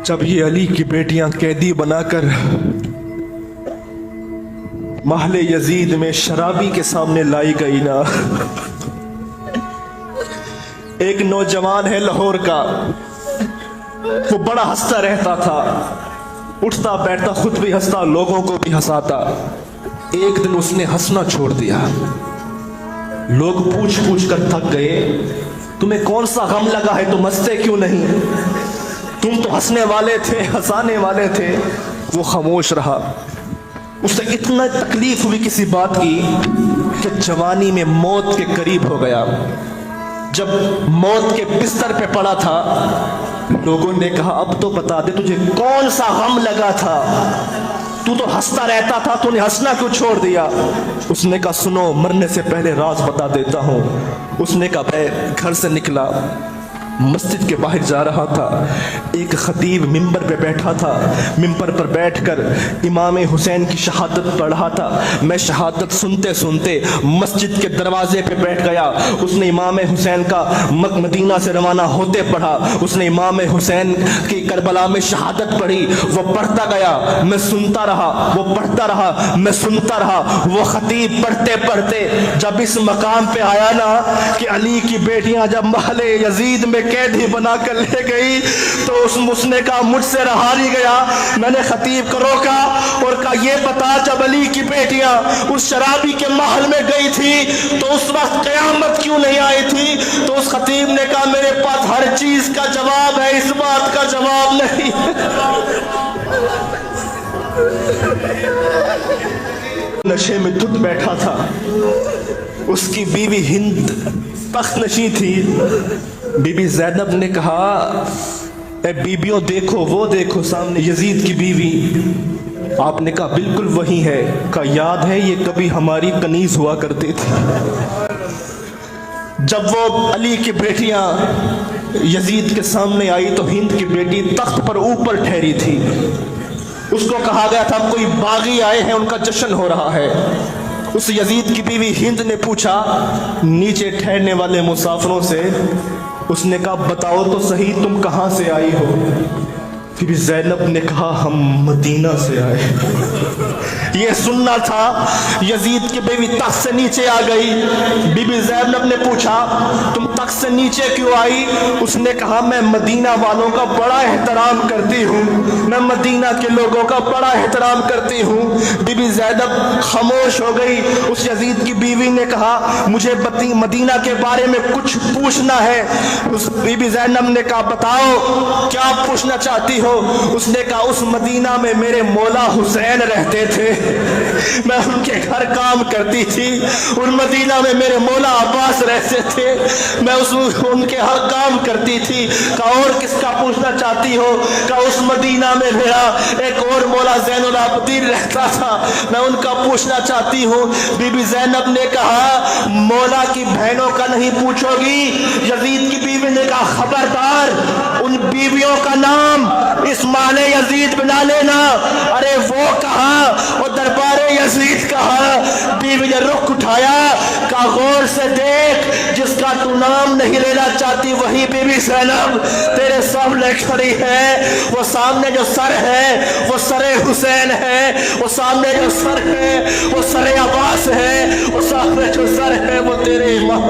जब ये अली की बेटियां कैदी बनाकर महल यजीद में शराबी के सामने लाई गई ना, एक नौजवान है लाहौर का, वो बड़ा हंसता रहता था, उठता बैठता खुद भी हंसता, लोगों को भी हंसाता। एक दिन उसने हंसना छोड़ दिया। लोग पूछ पूछ कर थक गए, तुम्हें कौन सा गम लगा है, तुम हंसते क्यों नहीं, तुम तो हंसने वाले थे, हंसाने वाले थे। वो खामोश रहा। उसे इतना तकलीफ हुई किसी बात की कि जवानी में मौत के करीब हो गया। जब मौत के बिस्तर पे पड़ा था, लोगों ने कहा अब तो बता दे तुझे कौन सा गम लगा था, तू तो हंसता रहता था, तूने हंसना क्यों छोड़ दिया। उसने कहा सुनो, मरने से पहले राज बता देता हूं। उसने कहा मैं घर से निकला, मस्जिद के बाहर जा रहा था, एक खतीब मिंबर पे बैठा था, मिंबर पर बैठकर इमाम हुसैन की शहादत पढ़ रहा था। मैं शहादत सुनते सुनते मस्जिद के दरवाजे पे बैठ गया। उसने इमाम हुसैन का मदीना से रवाना होते पढ़ा, उसने इमाम हुसैन की करबला में शहादत पढ़ी। वो पढ़ता गया, मैं सुनता रहा, वो पढ़ता रहा, मैं सुनता रहा। वो खतीब पढ़ते पढ़ते जब इस मकाम पे आया ना कि अली की बेटियां जब महल यजीद में कैदी बना कर ले गई, तो उसने कहा मुझसे रहा नहीं गया। मैंने खतीब को रोका और कहा ये बता, जब अली की बेटियां उस शराबी के महल में गई थी तो उस वक्त कयामत क्यों नहीं आई थी। तो उस खतीब ने कहा मेरे पास हर चीज का जवाब है, इस बात का जवाब नहीं। नशे में धुत बैठा था, उसकी बीवी हिंद तख्त नशी थी। बीबी ज़ैनब ने कहा ए बीबियों देखो, वो देखो सामने यजीद की बीवी। आपने कहा बिल्कुल वही है। कहा याद है ये कभी हमारी कनीज हुआ करती थी। जब वो अली की बेटियां यजीद के सामने आई तो हिंद की बेटी तख्त पर ऊपर ठहरी थी। उसको कहा गया था कोई बागी आए हैं, उनका जश्न हो रहा है। उस यजीद की बीवी हिंद ने पूछा नीचे ठहरने वाले मुसाफिरों से, उसने कहा बताओ तो सही तुम कहां से आई हो। फिर ज़ैनब ने कहा हम मदीना से आए। ये सुनना था। यजीद की बीवी तख्त से नीचे आ गई। बीबी ज़ैनब ने पूछा तुम तख्त से नीचे क्यों आई। उसने कहा मैं मदीना वालों का बड़ा एहतराम करती हूँ, मैं मदीना के लोगों का बड़ा एहतराम करती हूँ। बीबी ज़ैनब खामोश हो गई। उस यजीद की बीवी ने कहा मुझे मदीना के बारे में कुछ पूछना है। उस बीबी ज़ैनब ने कहा बताओ क्या पूछना चाहती हो। उसने कहा उस मदीना में मेरे मौला हुसैन रहते थे, मैं उनके घर काम करती थी। उन मदीना में मेरे मौला अब्बास रहते थे, मैं उनके हर काम करती थी। कहा और किसका पूछना चाहती हो। कहा उस मदीना में मेरा एक और मौला ज़ैनुल आबिदीन रहता था, मैं उनका पूछना चाहती हूँ। बीबी ज़ैनब ने कहा मौला की बहनों का नहीं पूछोगी। यजीद की बीवी ने कहा खबरदार उन बीवियों का नाम इस माले यजीद बना लेना। अरे वो कहा और दरबारे यजीद कहा। बीवी ने रुख उठाया, कहा गौर से देख, जिसका तू नाम नहीं लेना चाहती वही बीबी ज़ैनब तेरे सामने खड़ी है। वो सामने जो सर है वो सरे हुसैन है, वो सामने जो सर है वो सरे अब्बास है, वो सामने जो सर है वो तेरे इमाम।